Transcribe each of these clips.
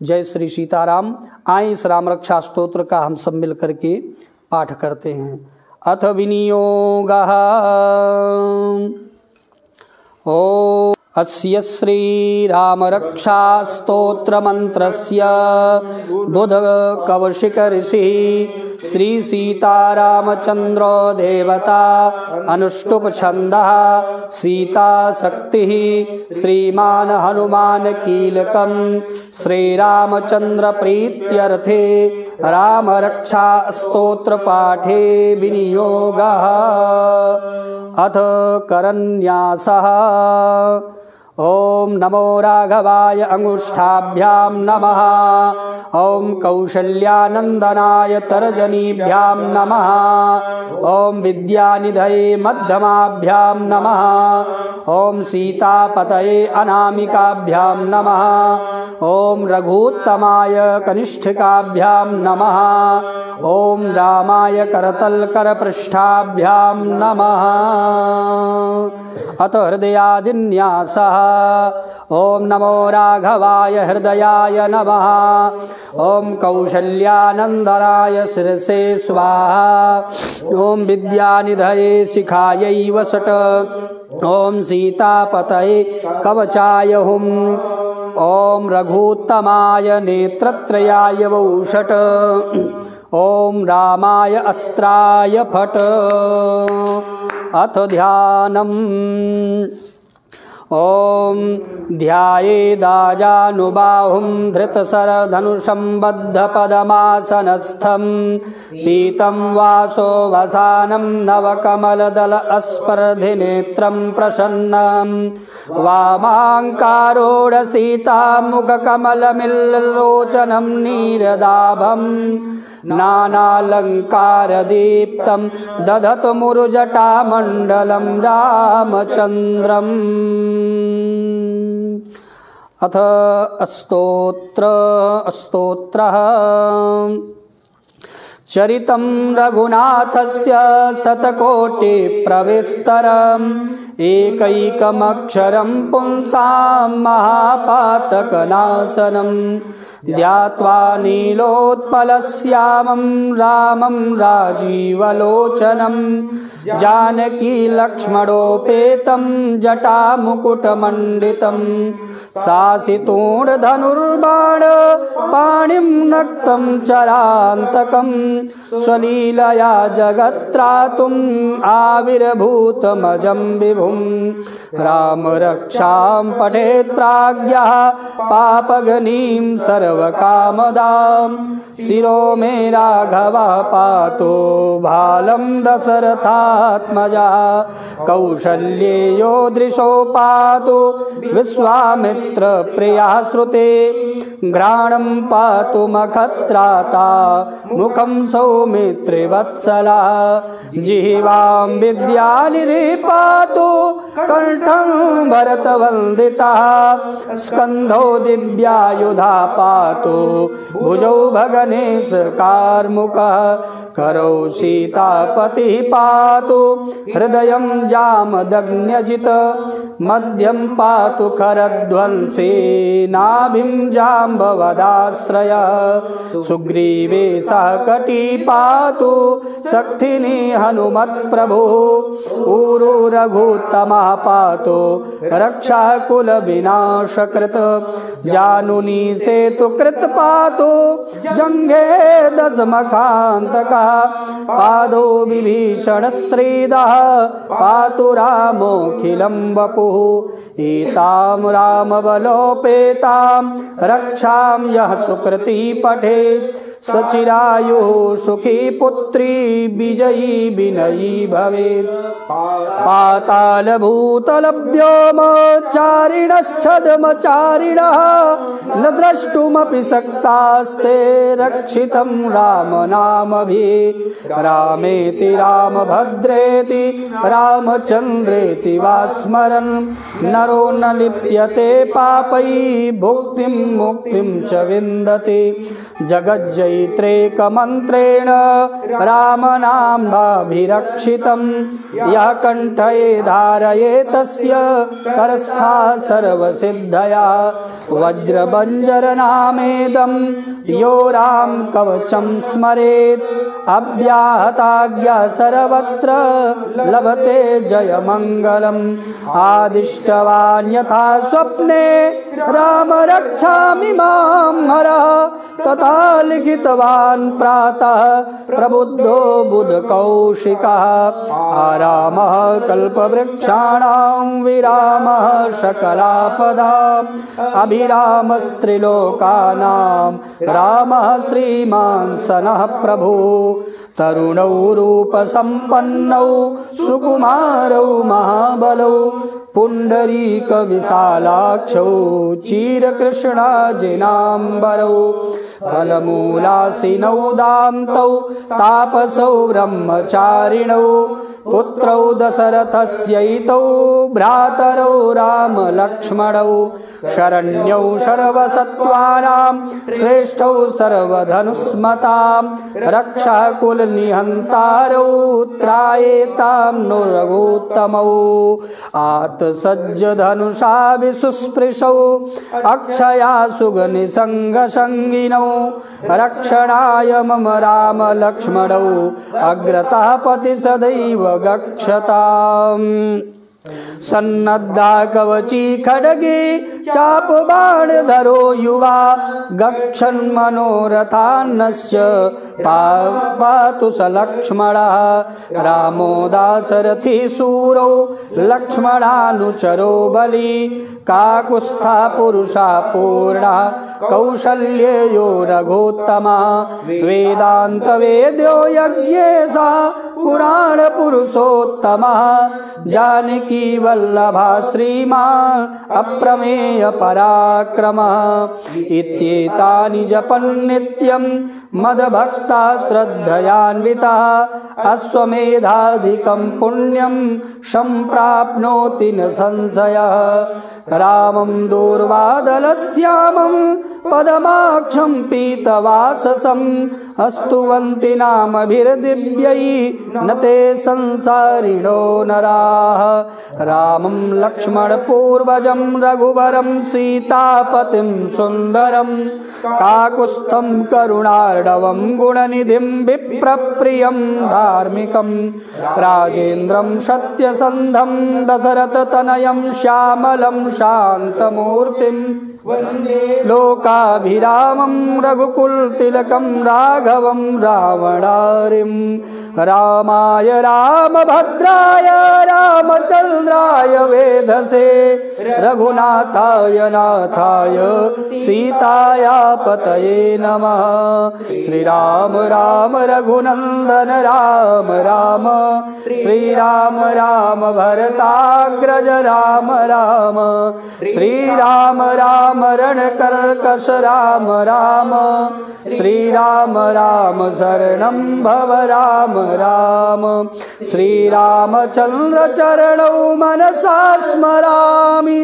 जय श्री सीताराम। आए इस राम रक्षा स्तोत्र का हम सब मिल करके पाठ करते हैं। अथ विनियोगः। ओ अस्य श्री राम रक्षा स्तोत्र मंत्रस्य बुध कौशिक ऋषि श्री सीतारामचंद्रो देवता अनुष्टुप छंदः सीता शक्ति श्रीमान हनुमान कीलकम श्रीरामचंद्र प्रीत्यर्थे राम रक्षा स्तोत्र पाठे विनियोगः। अथ करन्यासः। ओम नमो राघवाय अंगुष्ठाभ्यां नमः। ओम कौशल्यानंदनाय तर्जनीभ्यां नमः। ओम विद्यानिधये मध्यमाभ्यां नमः। ओम सीतापतये अनामिकाभ्यां नमः। ओम रघुत्तमाय कनिष्ठिकाभ्यां नमः। ओम रामाय करतलकरपृष्ठाभ्यां नमः। अथ हृदयादिन्यासः। ओम नमो राघवाय हृदयाय नमः। ओम कौशल्यानंदनाय शिरसे स्वाहा। ओम विद्यानिधये शिखायै वसट। ओम सीतापतये कवचाय हुम्। ओम रघुत्तमाय नेत्रत्रयाय वौषट। ओम रामाय अस्त्राय फट। अथ ध्यानम्। ओम ध्यायेदाजानुबाहुं धृतशरधनुषं बद्धपदमासनस्थं पीतं वासो वसानं नवकमलदल अस्पर्धिनेत्रं प्रसन्नं वामाङ्कारोडसीतामुखकमलमिल्लोचनं नीरदाभं नानालङ्कारदीप्तं दधतमुरुजटामण्डलं रामचन्द्रम्। अथ स्तोत्रः। चरितं रघुनाथस्य शतकोटिप्रविस्तरम् एकैकमक्षरं पुंसां महापातकनाशनं ध्यात्वा नीलोत्पलश्यामं रामं राजीवलोचनं जानकी लक्ष्मणोपेतं जटामुकुटमण्डितं सासितूणधनुर्बाण पाणिं नक्तं चरान्तकं स्वलीलया जगत्त्रातुम् आविर्भूतमजं विभुं राम रक्षां पठेत् प्राज्ञः पापघ्नीं सर्वकामदां शिरो मे राघवः पातु भालं दशरथात्मजा कौशल्येयो दृशो पातु विश्वामित्र प्रियः श्रुते घ्राणं पातु मखत्राता मुखं सौमित्रिवत्सला जिह्वां विद्यानिधि पातु कंठं भरतवन्दितः स्कन्धो दिव्यायुधा पातु भुजौ भगनेश कार्मुकः करौ सीतापतिः पातु हृदयं जामदग्न्यजित मध्यं पातु खरध्वंसे नाभिं जाम्बवदाश्रयः सुग्रीवे सह कटी पातु शक्तिनी हनुमत्प्रभु ऊरु रघुत्तमः पातु रक्षा कुल विनाशकृत जानुनी सेतुकृत पातु जंघे दशमखान्तकः पादो विभीषण श्रीदः पातु रामोऽखिलं वपुः एतां रामबलोपेतां रक्षां यः सुकृती पठेत् सचिरायुः सुखी पुत्री विजयी विनयी भवेत् पातालभूतलव्योमचारिणश्छद्मचारिणः न द्रष्टुमपि शक्तास्ते रक्षितं रामनामभिः रामेति रामभद्रेति रामचन्द्रेति वा स्मरन् नरो न लिप्यते पापैः भुक्तिं मुक्तिं च विन्दति जगज्जय चैत्रेकमन्त्रेण रामनाम्नाभिरक्षितं यः कण्ठे धारये तस्य करस्था सर्वसिद्धया वज्रबञ्जरनामेदं यो राम कवचं स्मरेत् अव्याहताज्ञा सर्वत्र लभते जयमङ्गलम् आदिष्टवान् यथा स्वप्ने राम रक्षामि मां हरः तथा लिखितवान् प्रातः प्रबुद्धो बुधकौशिकः आरामः कल्पवृक्षाणां विरामः सकलापदाम् अभिरामस्त्रिलोकानां रामः श्रीमान् सनः प्रभु तरुणौ रूपसम्पन्नौ सुकुमारौ महाबलौ पुण्डरीकविशालाक्षौ चिरकृष्णाजिनाम्बरौ फलमूलासिनौ दान्तौ तापसौ ब्रह्मचारिणौ पुत्रौ दशरथस्यैतौ भ्रातरौ रामलक्ष्मणौ शरण्यौ सर्वसत्त्वानां श्रेष्ठौ सर्वधनुष्मतां रक्षः कुलनिहन्तारौ त्रायेतां नो रघुत्तमौ आत्सज्जधनुषा विसुस्पृशौ अक्षया सुगनिसङ्गसङ्गिनौ रक्षणाय मम रामलक्ष्मणौ अग्रतः पति सदैव गच्छताम् सन्नद्धा कवची खड्गे चापबाणधरो युवा गच्छन् मनोरथान्नस्य पातु स लक्ष्मणः रामो दाशरथी सूरौ लक्ष्मणानुचरो बली काकुत्स्था पुरुषा पूर्णः कौशल्ययो रघोत्तमः वेदान्तवेद्यो यज्ञेशः पुराणपुरुषोत्तमः जानकी वल्लभा श्रीमान् अप्रमेय पराक्रमः इत्येतानि जपन् नित्यं मद्भक्ता श्रद्धयान्वितः अश्वमेधाधिकं पुण्यं सम्प्राप्नोति न संशयः रामं दूर्वादलश्यामं पदमाक्षं पीतवाससं स्तुवन्ति नामभिर्दिव्यै न ते संसारिणो नराः रामं लक्ष्मणपूर्वजं रघुवरं सीतापतिं सुन्दरं काकुत्स्थं करुणार्णवं गुणनिधिं विप्रप्रियं धार्मिकं राजेन्द्रं सत्यसन्धं दशरथतनयं श्यामलं शान्तमूर्तिं लोकाभिरामं रघुकुलतिलकं राघवं रावणारिं रामाय रामभद्राय रामचन्द्राय वेधसे रघुनाथाय नाथाय सीताया पतये नमः श्रीराम राम रघुनन्दन राम राम श्रीराम राम भरताग्रज राम राम श्रीराम राम रणकर्कश राम राम श्रीराम राम शरणं भव राम राम श्रीरामचन्द्र चरणौ मनसा स्मरामि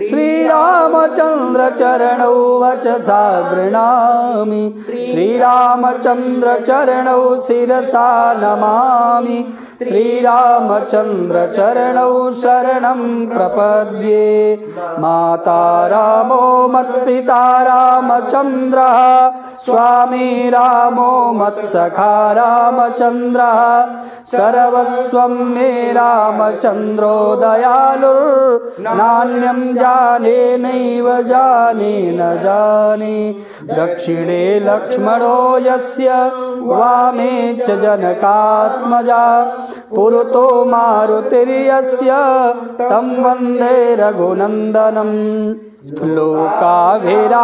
श्रीरामचन्द्र चरणौ वचसा गृह्णामि श्रीरामचन्द्र चरणौ शिरसा नमामि श्रीरामचन्द्र चरणौ शरणं प्रपद्ये माता रामो मत्पिता रामचन्द्रः स्वामी रामो मत्सखा रामचन्द्रः सर्वस्वं मे रामचन्द्रो दयालुर्नान्यं जाने नैव जाने न जाने दक्षिणे लक्ष्मणो यस्य वामे च जनकात्मजा पुरतो मारुतिर्यस्य तं वन्दे रघुनन्दनम् लोकाभिरामं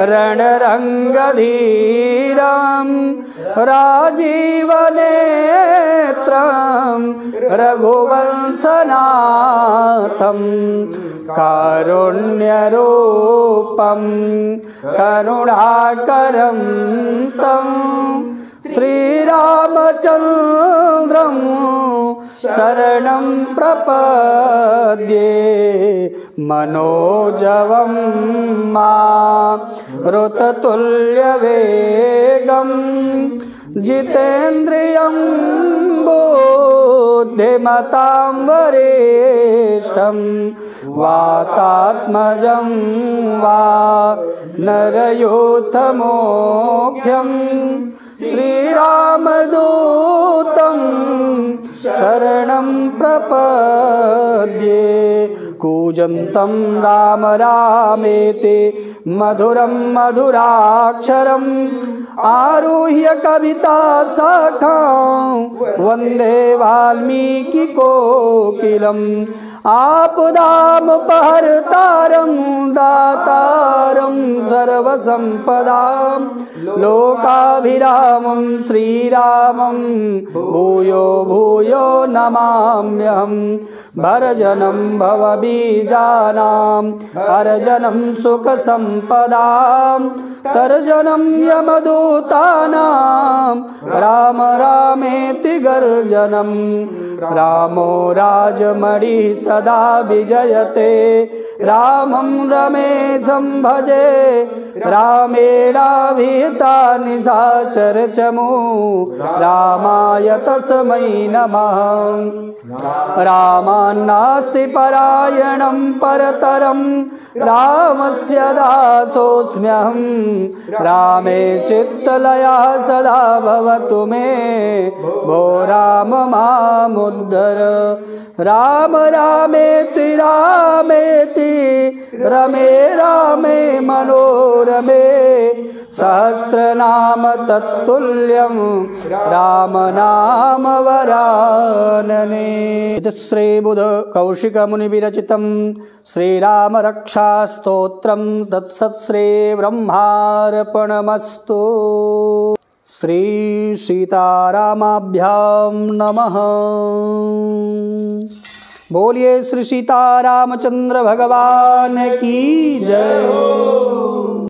रणरङ्गधीरं राजीवनेत्रं रघुवंशनाथं कारुण्यरूपं करुणाकरं तं श्रीरामचन्द्रं शरणं प्रपद्ये मनोजवं मारुततुल्यवेगं जितेन्द्रियं बुद्धिमतां वरिष्ठं वातात्मजं वा नरयूथमोख्यं श्रीरामदूतं शरणं प्रपद्ये कूजन्तं राम रामेति मधुरं मधुराक्षरम् आरुह्य कविता शाखां वन्दे वाल्मीकिकोकिलम् आपदामुपहर्तारं दातारं सर्वसम्पदां लोकाभिरामं श्रीरामं भूयो भूयो नमाम्यहं भरजनं भवबीजानां हरजनं सुखसम्पदां तर्जनं यमदूतानां राम रामेति गर्जनं रामो राजमणिः सदा विजयते रामं रमेशं भजे रामेणाभिहितानि साचरचमु रामाय तस्मै नमः रामान्नास्ति परायणं परतरं रामस्य दासोऽस्म्यहं रामे चित्तलया सदा भवतु मे भो राम मामुद्धर राम रामेति रामेति रमे रामे मनोरमे सहस्रनाम तत्तुल्यं राम नाम वरानने। श्री बुध कौशिक मुनि विरचितं श्रीराम रक्षा स्तोत्रं तत्सत् ब्रह्मार्पणमस्तु। श्री सीतारामाभ्यां नमः। बोलिए श्री सीतारामचंद्र भगवान की जय।